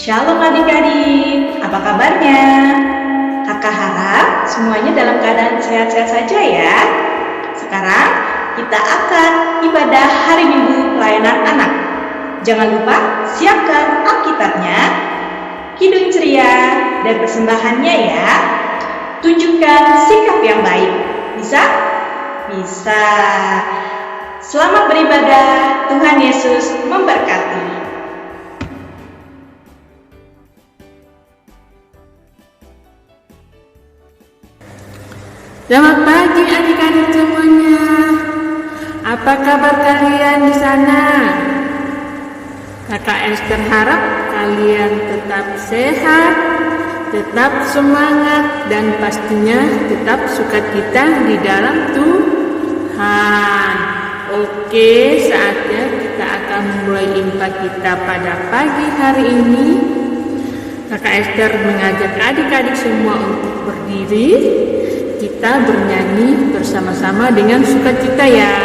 Shalom adik-adik, apa kabarnya? Kakak harap semuanya dalam keadaan sehat-sehat saja ya. Sekarang kita akan ibadah hari Minggu pelayanan anak. Jangan lupa siapkan Alkitabnya, kidung ceria, dan persembahannya ya. Tunjukkan sikap yang baik. Bisa? Bisa. Selamat beribadah, Tuhan Yesus memberkati. Selamat pagi adik-adik semuanya. Apa kabar kalian di sana? Kakak Esther harap kalian tetap sehat, tetap semangat, dan pastinya tetap sukacita di dalam Tuhan. Oke, saatnya kita akan memulai impact kita pada pagi hari ini. Kakak Esther mengajak adik-adik semua untuk berdiri. Kita bernyanyi bersama-sama dengan sukacita ya.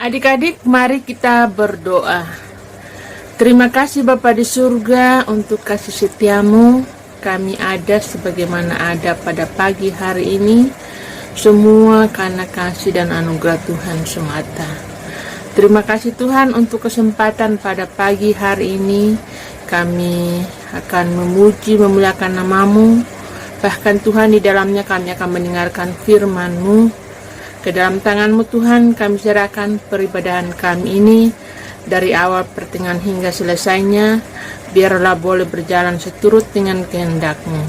Adik-adik, mari kita berdoa. Terima kasih Bapa di surga untuk kasih setiamu. Kami ada sebagaimana ada pada pagi hari ini. Semua karena kasih dan anugerah Tuhan semata. Terima kasih Tuhan untuk kesempatan pada pagi hari ini. Kami akan memuji, memuliakan namamu. Bahkan Tuhan di dalamnya kami akan mendengarkan firman-Mu. Ke dalam tangan-Mu Tuhan kami serahkan peribadahan kami ini dari awal pertengahan hingga selesainya. Biarlah boleh berjalan seturut dengan kehendak-Mu.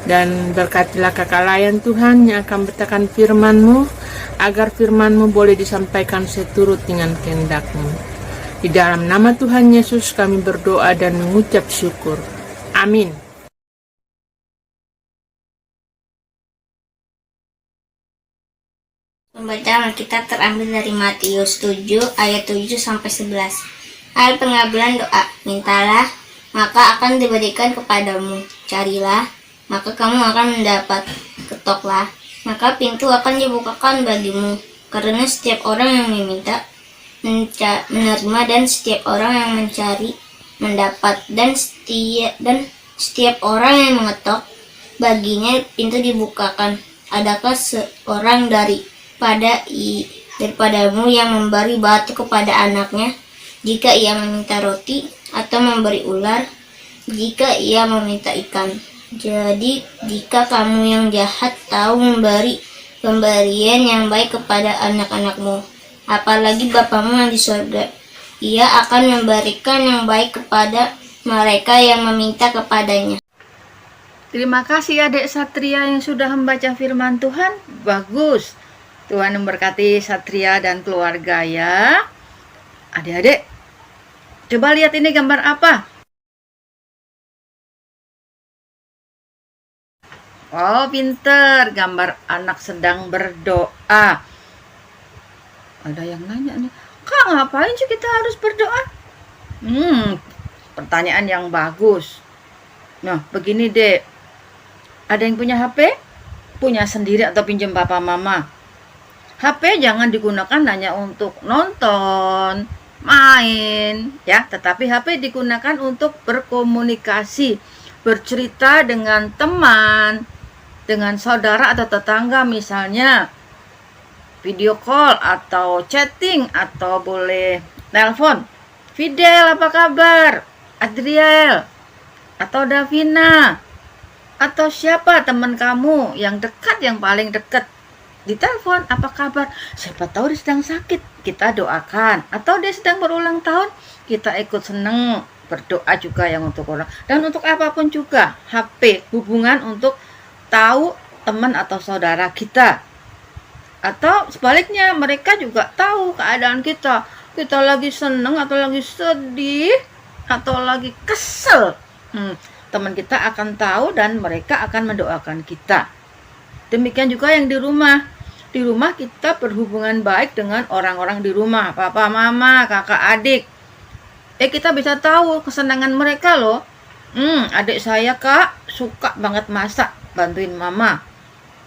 Dan berkatilah kakak layan Tuhan yang akan bertakan firman-Mu, agar firman-Mu boleh disampaikan seturut dengan kehendak-Mu. Di dalam nama Tuhan Yesus kami berdoa dan mengucap syukur. Amin. Pembacaan Alkitab terambil dari Matius 7 ayat 7 sampai 11. Ayat pengambilan doa. Mintalah, maka akan diberikan kepadamu. Carilah, maka kamu akan mendapat. Ketoklah, maka pintu akan dibukakan bagimu. Karena setiap orang yang meminta menerima, dan setiap orang yang mencari mendapat, dan setiap orang yang mengetok baginya pintu dibukakan. Adakah seorang daripadamu yang memberi batu kepada anaknya jika ia meminta roti, atau memberi ular jika ia meminta ikan? Jadi jika kamu yang jahat tahu memberi pemberian yang baik kepada anak-anakmu, apalagi Bapamu yang di surga, ia akan memberikan yang baik kepada mereka yang meminta kepadanya. Terima kasih adik Satria yang sudah membaca firman Tuhan. Bagus. Tuhan memberkati Satria dan keluarga ya. Adik-adik, coba lihat ini gambar apa? Oh, pinter. Gambar anak sedang berdoa. Ada yang nanya nih, Kak, ngapain sih kita harus berdoa? Pertanyaan yang bagus. Nah, begini deh. Ada yang punya HP? Punya sendiri atau pinjam papa mama? HP jangan digunakan hanya untuk nonton, main, ya, tetapi HP digunakan untuk berkomunikasi, bercerita dengan teman, dengan saudara atau tetangga, misalnya video call atau chatting atau boleh telepon. Fidel, apa kabar? Adriel atau Davina atau siapa teman kamu yang dekat, yang paling dekat, ditelepon, apa kabar? Siapa tahu dia sedang sakit, kita doakan. Atau dia sedang berulang tahun, kita ikut seneng, berdoa juga yang untuk orang. Dan untuk apapun juga, HP, hubungan untuk tahu teman atau saudara kita. Atau sebaliknya, mereka juga tahu keadaan kita. Kita lagi seneng atau lagi sedih atau lagi kesel. Teman kita akan tahu dan mereka akan mendoakan kita. Demikian juga yang di rumah. Di rumah kita berhubungan baik dengan orang-orang di rumah, papa, mama, kakak, adik. Kita bisa tahu kesenangan mereka loh. Adik saya kak suka banget masak, bantuin mama.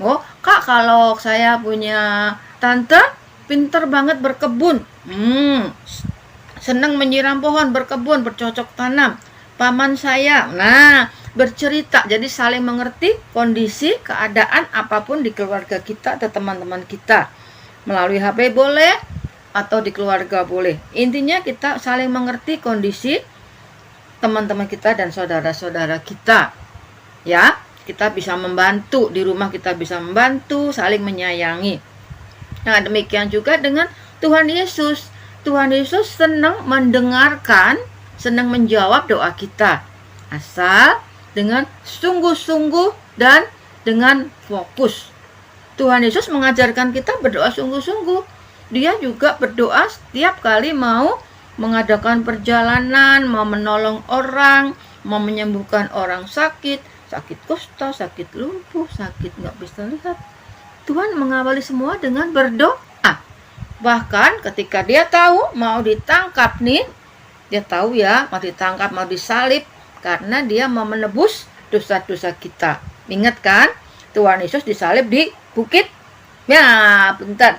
Oh kak, kalau saya punya tante pinter banget berkebun. Senang menyiram pohon, berkebun, bercocok tanam. Paman saya, bercerita, jadi saling mengerti kondisi, keadaan apapun di keluarga kita atau teman-teman kita. Melalui HP boleh, atau di keluarga boleh. Intinya kita saling mengerti kondisi teman-teman kita dan saudara-saudara kita. Ya, kita bisa membantu, di rumah kita bisa membantu, saling menyayangi. Nah, demikian juga dengan Tuhan Yesus. Tuhan Yesus senang mendengarkan, senang menjawab doa kita. Asal dengan sungguh-sungguh dan dengan fokus. Tuhan Yesus mengajarkan kita berdoa sungguh-sungguh. Dia juga berdoa setiap kali mau mengadakan perjalanan, mau menolong orang, mau menyembuhkan orang sakit, sakit kusta, sakit lumpuh, sakit nggak bisa lihat. Tuhan mengawali semua dengan berdoa. Bahkan ketika dia tahu mau ditangkap nih, dia tahu ya mau ditangkap, mau disalib, karena dia mau menebus dosa-dosa kita. Ingat kan? Tuhan Yesus disalib di bukit,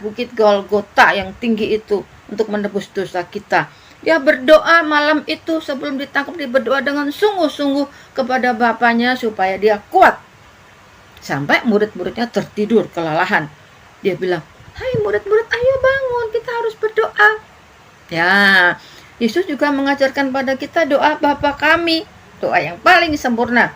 bukit Golgota yang tinggi itu untuk menebus dosa kita. Dia berdoa malam itu sebelum ditangkap, dia berdoa dengan sungguh-sungguh kepada Bapaknya supaya dia kuat. Sampai murid-muridnya tertidur kelelahan. Dia bilang, "Hai murid-murid, ayo bangun, kita harus berdoa." Ya, Yesus juga mengajarkan pada kita doa Bapa kami, doa yang paling sempurna.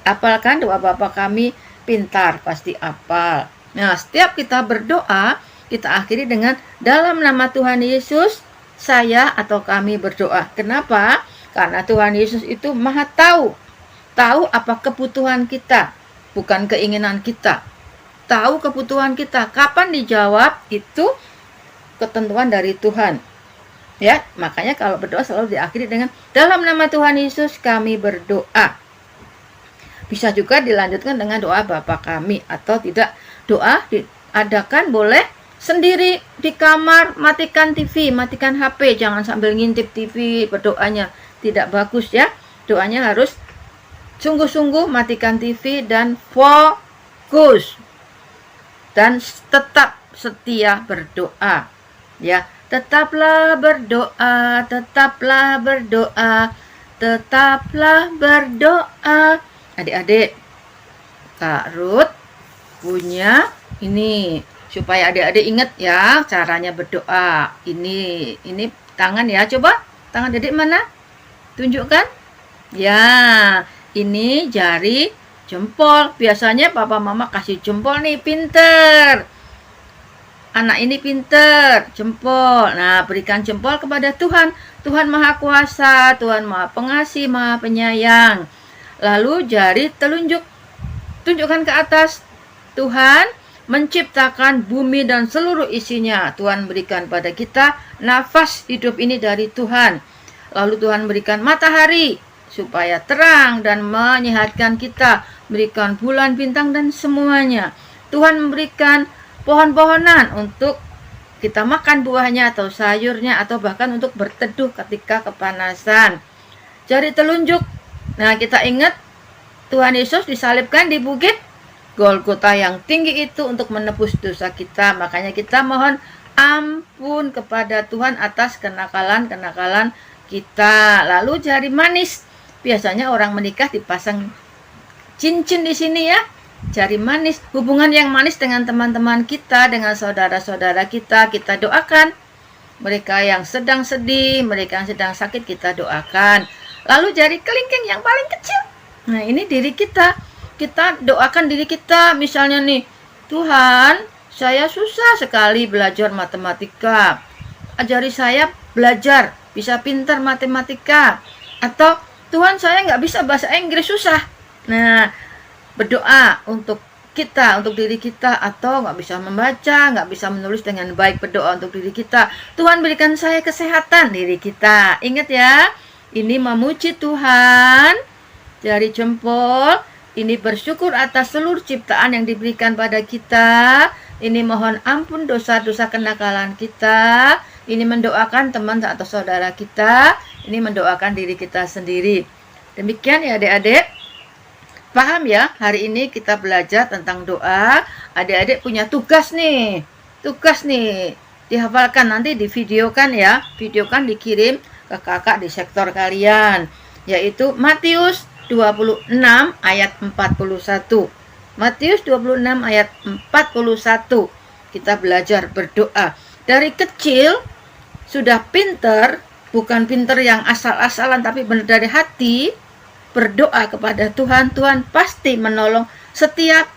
Apalkan doa Bapa kami, pintar, pasti apal. Nah, setiap kita berdoa, kita akhiri dengan dalam nama Tuhan Yesus, saya atau kami berdoa. Kenapa? Karena Tuhan Yesus itu Maha tahu. Tahu apa kebutuhan kita, bukan keinginan kita. Tahu kebutuhan kita, kapan dijawab itu ketentuan dari Tuhan. Ya, makanya kalau berdoa selalu diakhiri dengan dalam nama Tuhan Yesus kami berdoa. Bisa juga dilanjutkan dengan doa Bapa kami, atau tidak, doa diadakan boleh sendiri di kamar, matikan TV, matikan HP, jangan sambil ngintip TV berdoanya, tidak bagus ya. Doanya harus sungguh-sungguh, matikan TV dan fokus, dan tetap setia berdoa ya. Tetaplah berdoa, tetaplah berdoa, tetaplah berdoa. Adik-adik, Kak Ruth punya ini supaya adik-adik ingat ya caranya berdoa. Ini tangan ya, coba tangan adik mana? Tunjukkan. Ya, ini jari jempol. Biasanya papa mama kasih jempol nih, pinter. Anak ini pinter, jempol. Nah, berikan jempol kepada Tuhan. Tuhan Maha Kuasa, Tuhan Maha Pengasih, Maha Penyayang. Lalu jari telunjuk, tunjukkan ke atas. Tuhan menciptakan bumi dan seluruh isinya. Tuhan berikan pada kita nafas hidup ini dari Tuhan. Lalu Tuhan berikan matahari supaya terang dan menyehatkan kita. Berikan bulan, bintang, dan semuanya. Tuhan memberikan pohon-pohonan untuk kita makan buahnya atau sayurnya, atau bahkan untuk berteduh ketika kepanasan. Jari telunjuk. Nah, kita ingat Tuhan Yesus disalibkan di bukit Golgota yang tinggi itu untuk menebus dosa kita. Makanya kita mohon ampun kepada Tuhan atas kenakalan-kenakalan kita. Lalu jari manis. Biasanya orang menikah dipasang cincin di sini ya. Jari manis, hubungan yang manis dengan teman-teman kita, dengan saudara-saudara kita doakan. Mereka yang sedang sedih, mereka yang sedang sakit kita doakan. Lalu jari kelingking yang paling kecil. Nah, ini diri kita. Kita doakan diri kita, misalnya nih, Tuhan, saya susah sekali belajar matematika. Ajari saya belajar, bisa pintar matematika. Atau, Tuhan, saya nggak bisa bahasa Inggris, susah. Nah, berdoa untuk kita, untuk diri kita, atau nggak bisa membaca, nggak bisa menulis dengan baik, berdoa untuk diri kita. Tuhan, berikan saya kesehatan, diri kita. Ingat ya, ini memuji Tuhan, jari jempol, ini bersyukur atas seluruh ciptaan yang diberikan pada kita. Ini mohon ampun dosa-dosa kenakalan kita. Ini mendoakan teman atau saudara kita. Ini mendoakan diri kita sendiri. Demikian ya adik-adik. Paham ya? Hari ini kita belajar tentang doa. Adik-adik punya tugas nih. Tugas nih. Dihafalkan, nanti divideokan ya. Videokan, dikirim ke kakak di sektor kalian. Yaitu Matius 26 ayat 41. Matius 26 ayat 41. Kita belajar berdoa. Dari kecil sudah pinter, bukan pinter yang asal-asalan tapi benar dari hati, berdoa kepada Tuhan. Tuhan pasti menolong setiap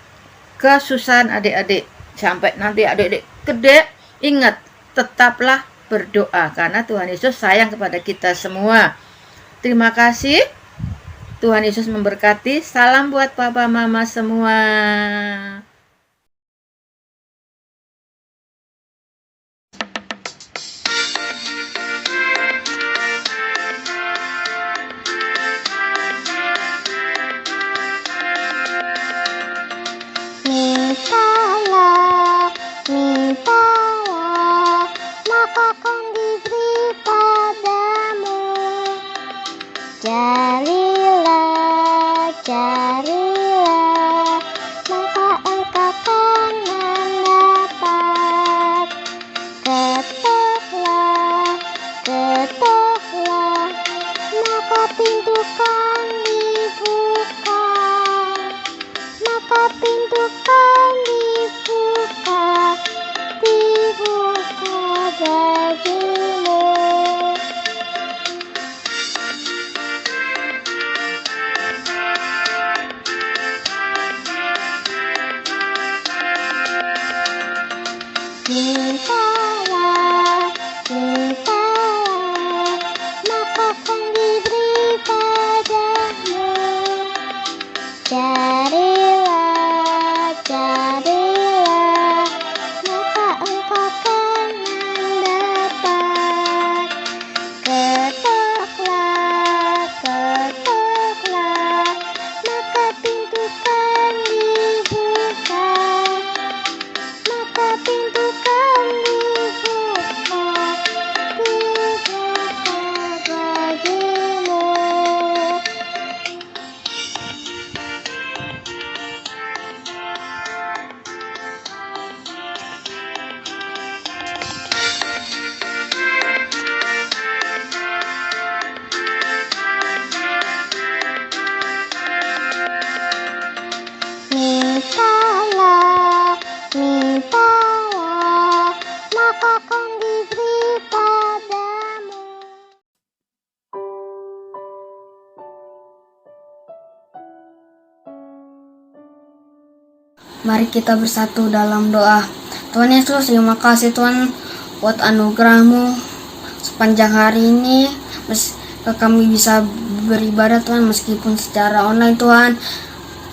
kesusahan adik-adik. Sampai nanti adik-adik gede, ingat, tetaplah berdoa karena Tuhan Yesus sayang kepada kita semua. Terima kasih. Tuhan Yesus memberkati. Salam buat papa mama semua. Mintalah, mintalah, maka akan diberi padamu. Carilah, carilah, maka engkau akan mendapat. Ketuklah, ketuklah, maka pintu akan dibuka. Maka pintu akan dibuka, dibuka bagimu. Mintalah, mintalah, maka akan diberi padamu. Carilah, carilah, maka engkau akan mendapat. Ketuklah, ketuklah, maka pintu akan dibuka. Maka pintu akan dibuka, dibuka bagimu. Mintalah, mintalah, maka akan diberi padamu. Mari kita bersatu dalam doa. Tuhan Yesus, terima kasih Tuhan buat anugerah-Mu sepanjang hari ini. Kami bisa beribadah Tuhan meskipun secara online Tuhan.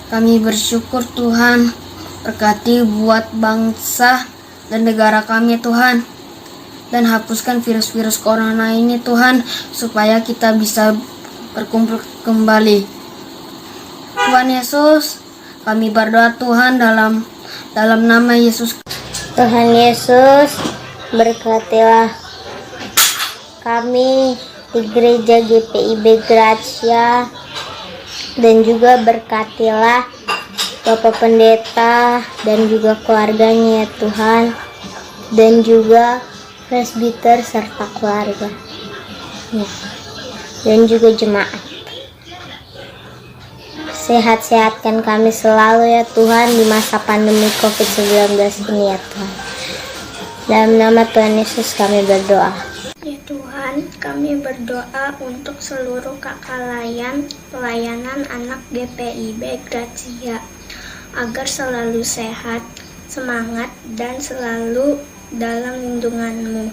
Kami bersyukur Tuhan, berkati buat bangsa dan negara kami Tuhan. Dan hapuskan virus-virus corona ini Tuhan, supaya kita bisa berkumpul kembali. Tuhan Yesus, kami berdoa Tuhan dalam nama Yesus. Tuhan Yesus, berkatilah kami di Gereja GPIB Gracia, dan juga berkatilah Bapak Pendeta dan juga keluarganya ya Tuhan, dan juga presbiter serta keluarga ya, dan juga jemaat. Sehat-sehatkan kami selalu ya Tuhan di masa pandemi COVID-19 ini ya Tuhan. Dalam nama Tuhan Yesus kami berdoa. Ya Tuhan, kami berdoa untuk seluruh kakak pelayanan anak GPIB Gracia, agar selalu sehat, semangat, dan selalu dalam lindungan-Mu.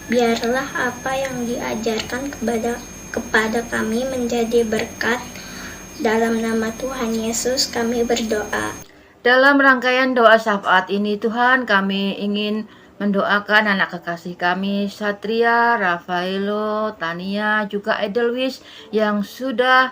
Biarlah apa yang diajarkan kepada kami menjadi berkat. Dalam nama Tuhan Yesus kami berdoa. Dalam rangkaian doa syafaat ini Tuhan, kami ingin mendoakan anak kekasih kami Satria, Rafaelo, Tania, juga Edelwis yang sudah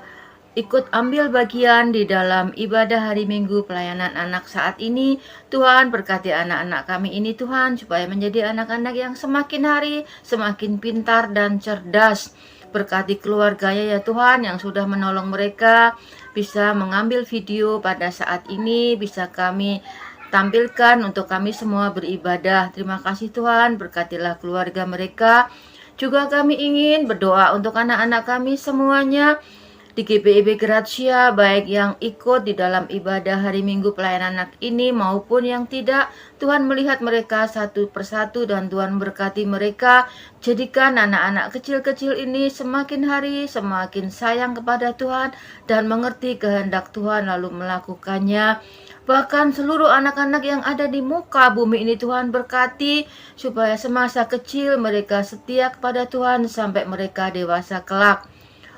ikut ambil bagian di dalam ibadah hari Minggu pelayanan anak saat ini. Tuhan, berkati anak-anak kami ini Tuhan, supaya menjadi anak-anak yang semakin hari semakin pintar dan cerdas. Berkati keluarganya ya Tuhan yang sudah menolong mereka bisa mengambil video pada saat ini, bisa kami tampilkan untuk kami semua beribadah. Terima kasih Tuhan, berkatilah keluarga mereka. Juga kami ingin berdoa untuk anak-anak kami semuanya di GPIB Gracia, baik yang ikut di dalam ibadah hari Minggu pelayanan anak ini maupun yang tidak. Tuhan melihat mereka satu persatu dan Tuhan berkati mereka. Jadikan anak-anak kecil-kecil ini semakin hari semakin sayang kepada Tuhan dan mengerti kehendak Tuhan lalu melakukannya. Bahkan seluruh anak-anak yang ada di muka bumi ini Tuhan berkati, supaya semasa kecil mereka setia kepada Tuhan sampai mereka dewasa kelak.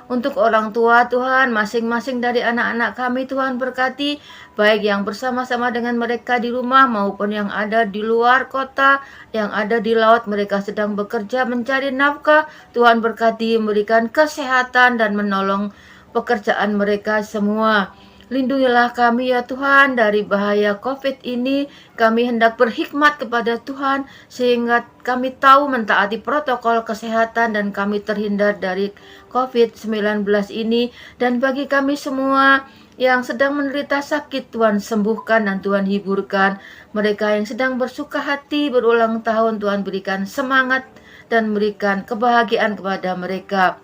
Untuk orang tua Tuhan, masing-masing dari anak-anak kami Tuhan berkati, baik yang bersama-sama dengan mereka di rumah maupun yang ada di luar kota, yang ada di laut, mereka sedang bekerja mencari nafkah. Tuhan berkati, memberikan kesehatan dan menolong pekerjaan mereka semua. Lindungilah kami ya Tuhan dari bahaya COVID ini. Kami hendak berhikmat kepada Tuhan sehingga kami tahu mentaati protokol kesehatan dan kami terhindar dari COVID-19 ini. Dan bagi kami semua yang sedang menderita sakit, Tuhan sembuhkan dan Tuhan hiburkan. Mereka yang sedang bersuka hati berulang tahun, Tuhan berikan semangat dan berikan kebahagiaan kepada mereka.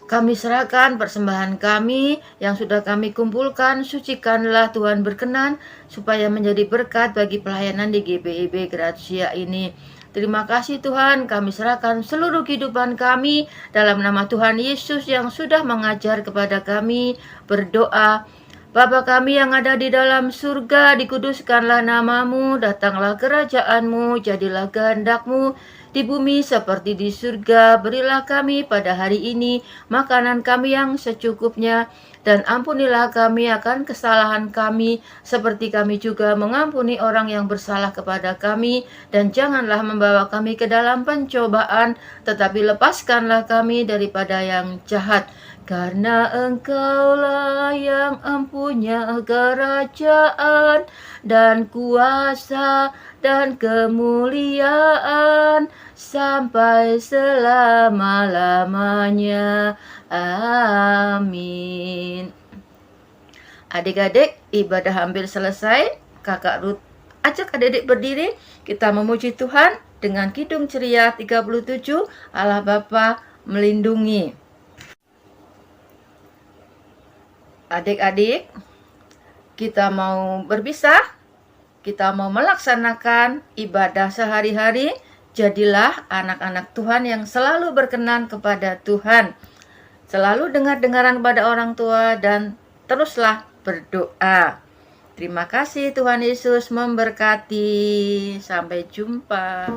Kami serahkan persembahan kami yang sudah kami kumpulkan, sucikanlah Tuhan berkenan, supaya menjadi berkat bagi pelayanan di GPIB Gracia ini. Terima kasih Tuhan, kami serahkan seluruh kehidupan kami dalam nama Tuhan Yesus yang sudah mengajar kepada kami berdoa. Bapa kami yang ada di dalam surga, dikuduskanlah namamu, datanglah kerajaanmu, jadilah kehendakmu di bumi seperti di surga. Berilah kami pada hari ini makanan kami yang secukupnya, dan ampunilah kami akan kesalahan kami, seperti kami juga mengampuni orang yang bersalah kepada kami. Dan janganlah membawa kami ke dalam pencobaan, tetapi lepaskanlah kami daripada yang jahat. Karena Engkaulah yang empunya kerajaan dan kuasa dan kemuliaan sampai selama-lamanya. Amin. Adik-adik, ibadah hampir selesai. Kakak Ruth ajak adik-adik berdiri. Kita memuji Tuhan dengan kidung ceria 37, Allah Bapa melindungi. Adik-adik, kita mau berpisah, kita mau melaksanakan ibadah sehari-hari. Jadilah anak-anak Tuhan yang selalu berkenan kepada Tuhan. Selalu dengar-dengaran pada orang tua dan teruslah berdoa. Terima kasih, Tuhan Yesus memberkati. Sampai jumpa.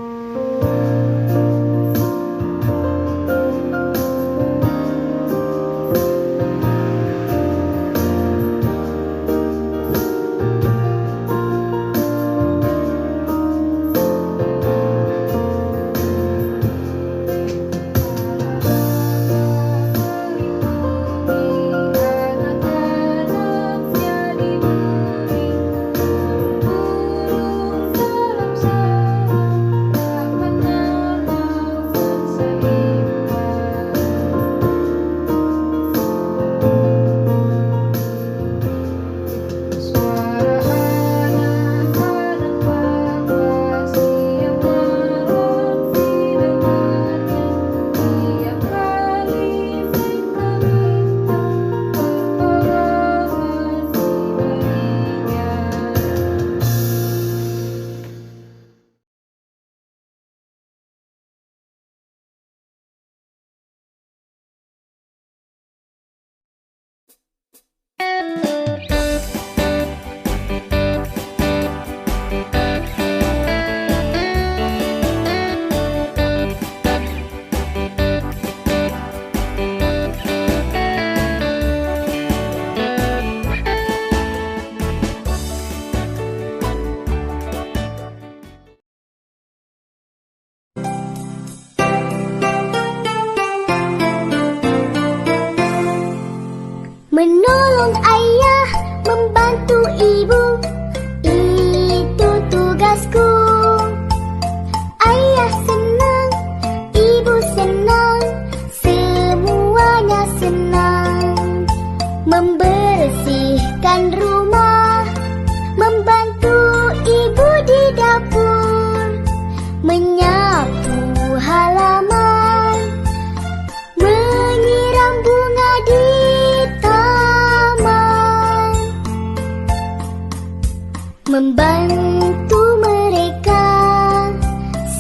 membantu mereka,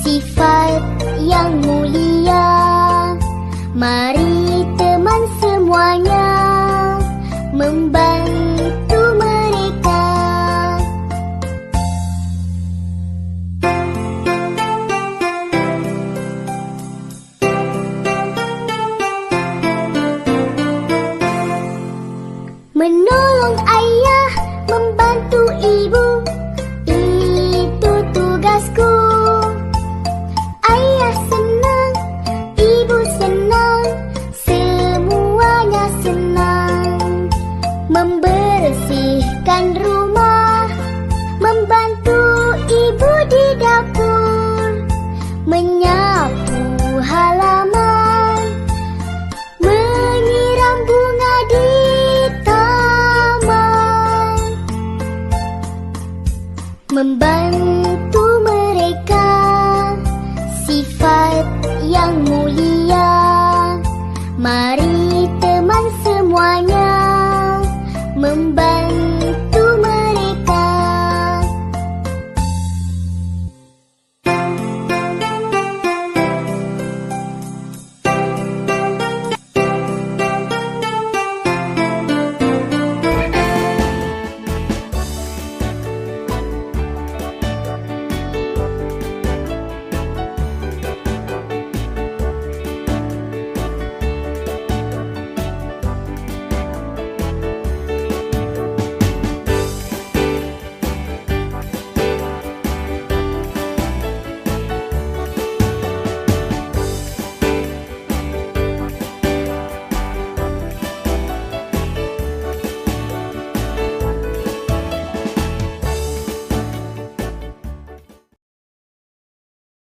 sifat yang mulia. Mari teman semuanya membantu mereka. Menolong ayah, membantu ibu, itu tugasku. Ayah senang, ibu senang, semuanya senang. Membersihkan rumah, membantu ibu di dapur, menyapu halaman, menyiram bunga di taman. Membantu mereka, sifat yang mulia. Mari